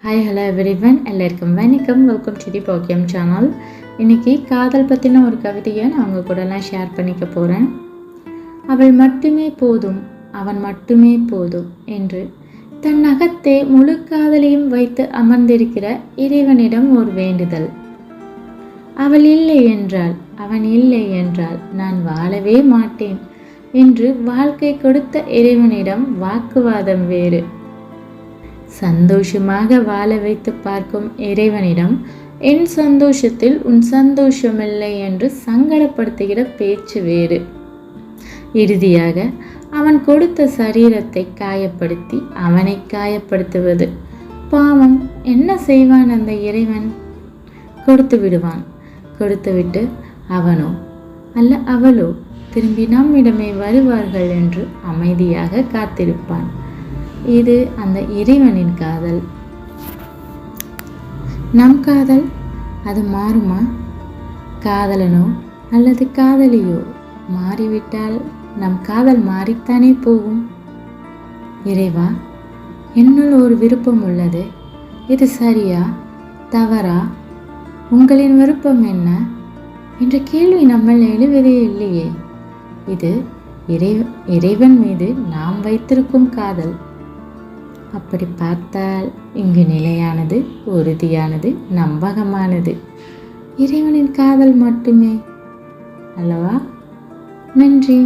Hi hello everyone, எல்லாருக்கும் வணக்கம். Welcome to the பாக்கியம் சேனல். இன்றைக்கி காதல் பற்றின ஒரு கவிதையை நான் உங்கள் கூடலாம் ஷேர் பண்ணிக்க போகிறேன். அவள் மட்டுமே போதும், அவன் மட்டுமே போதும் என்று தன் அகத்தே முழு காதலையும் வைத்து அமர்ந்திருக்கிற இறைவனிடம் ஒரு வேண்டுதல். அவள் இல்லை என்றால், அவன் இல்லை என்றால் நான் வாழவே மாட்டேன் என்று வாழ்க்கை கொடுத்த இறைவனிடம் வாக்குவாதம் வேறு. சந்தோஷமாக வாழ வைத்து பார்க்கும் இறைவனிடம் என் சந்தோஷத்தில் உன் சந்தோஷமில்லை என்று சங்கடப்படுத்துகிற பேச்சு வேறு. இறுதியாக அவன் கொடுத்த சரீரத்தை காயப்படுத்தி அவனை காயப்படுத்துவது. பாவம், என்ன செய்வான் அந்த இறைவன்? கொடுத்து விடுவான். கொடுத்துவிட்டு அவனோ அல்ல அவளோ திரும்பி நம்மிடமே வருவார்கள் என்று அமைதியாக காத்திருப்பான். இது அந்த இறைவனின் காதல். நம் காதல் அது மாறுமா? காதலனோ அல்லது காதலியோ மாறிவிட்டால் நம் காதல் மாறித்தானே போகும். இறைவா, என்னுள் ஒரு விருப்பம் உள்ளது. இது சரியா தவறா? உங்களின் விருப்பம் என்ன என்ற கேள்வி நம்மள் எழுவதே இல்லையே. இது இறைவன் மீது நாம் வைத்திருக்கும் காதல். அப்படி பார்த்தால் இங்கு நிலையானது, உறுதியானது, நம்பகமானது இறைவனின் காதல் மட்டுமே அல்லவா? நன்றி.